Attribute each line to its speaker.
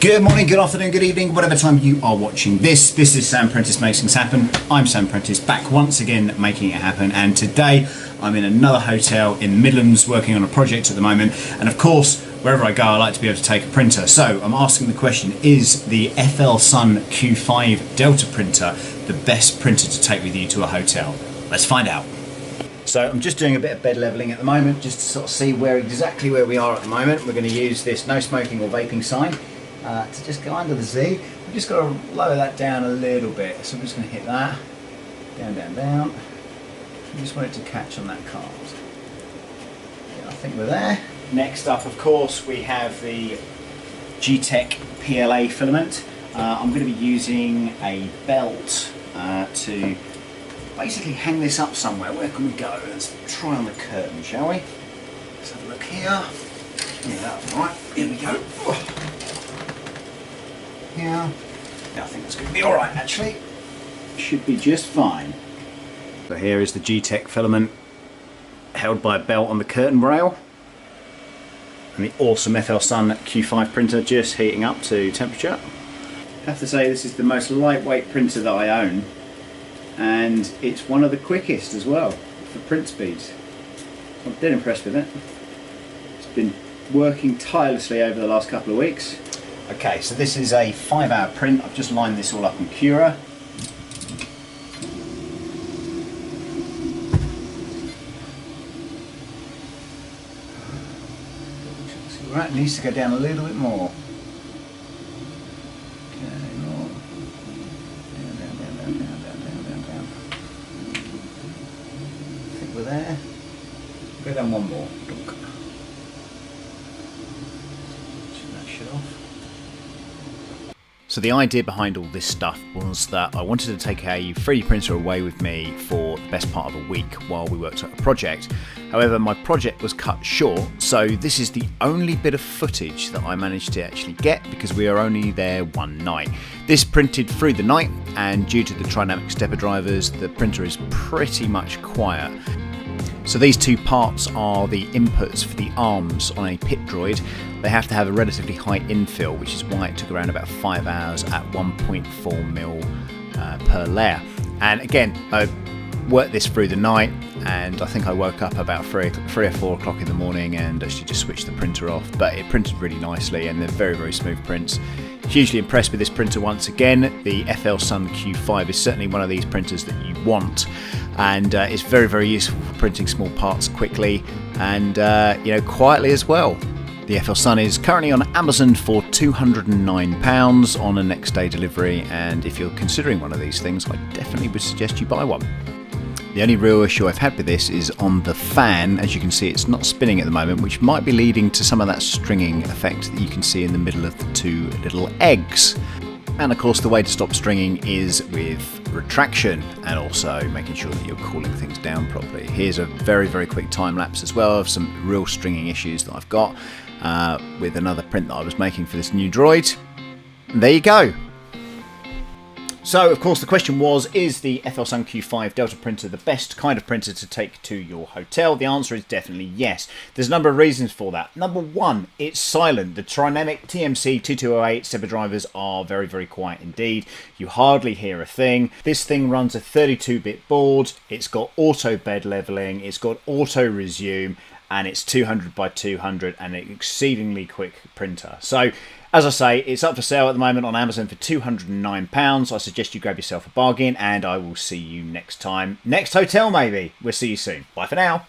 Speaker 1: Good morning, good afternoon, good evening, whatever time you are watching this. This is Sam Prentice Makes Things Happen. I'm Sam Prentice, back once again making it happen, and today I'm in another hotel in the Midlands working on a project at the moment, and of course wherever I go I like to be able to take a printer. So I'm asking the question, is the FLSUN Q5 Delta printer the best printer to take with you to a hotel? Let's find out. So I'm just doing a bit of bed leveling at the moment just to sort of see exactly where we are at the moment. We're going to use this no smoking or vaping sign to just go under the Z. We've just got to lower that down a little bit. So I'm just going to hit that. Down, down, down. I just want it to catch on that card. Yeah, I think we're there. Next up, of course, we have the G-Tech PLA filament. I'm going to be using a belt to basically hang this up somewhere. Where can we go? Let's try on the curtain, shall we? Let's have a look here. Yeah, that's right. Here we go. Yeah, I think that's going to be alright actually. Should be just fine. So here is the G-Tech filament held by a belt on the curtain rail. And the awesome FLSUN Q5 printer just heating up to temperature. I have to say this is the most lightweight printer that I own. And it's one of the quickest as well for print speeds. I'm dead impressed with it. It's been working tirelessly over the last couple of weeks. Okay, so this is a 5-hour print. I've just lined this all up in Cura. Right, it needs to go down a little bit more. Okay, more. Down, down, down, down, down, down, down, down, down. I think we're there. Go down one more. Turn that shit off. So the idea behind all this stuff was that I wanted to take a 3D printer away with me for the best part of a week while we worked on a project. However, my project was cut short, so this is the only bit of footage that I managed to actually get because we are only there one night. This printed through the night, and due to the trinamic stepper drivers, the printer is pretty much quiet. So these two parts are the inputs for the arms on a pit droid. They have to have a relatively high infill, which is why it took around about 5 hours at 1.4mm per layer. And again, I worked this through the night, and I think I woke up about 3 or 4 o'clock in the morning and actually just switched the printer off. But it printed really nicely, and they're very, very smooth prints. Hugely impressed with this printer once again. The FLSUN Q5 is certainly one of these printers that you want, and it's very, very useful for printing small parts quickly and quietly as well. The FLSUN is currently on Amazon for £209 on a next day delivery, and if you're considering one of these things, I definitely would suggest you buy one. The only real issue I've had with this is on the fan. As you can see, it's not spinning at the moment, which might be leading to some of that stringing effect that you can see in the middle of the two little eggs. And of course, the way to stop stringing is with retraction, and also making sure that you're cooling things down properly. Here's a very, very quick time lapse as well of some real stringing issues that I've got with another print that I was making for this new droid. And there you go. So, of course, the question was, is the FLSUN Q5 Delta printer the best kind of printer to take to your hotel? The answer is definitely yes. There's a number of reasons for that. Number one, it's silent. The trinamic TMC 2208 stepper drivers are very, very quiet indeed. You hardly hear a thing. This thing runs a 32-bit board. It's got auto bed leveling. It's got auto resume. And it's 200 by 200 and an exceedingly quick printer. So, as I say, it's up for sale at the moment on Amazon for £209. I suggest you grab yourself a bargain, and I will see you next time. Next hotel, maybe. We'll see you soon. Bye for now.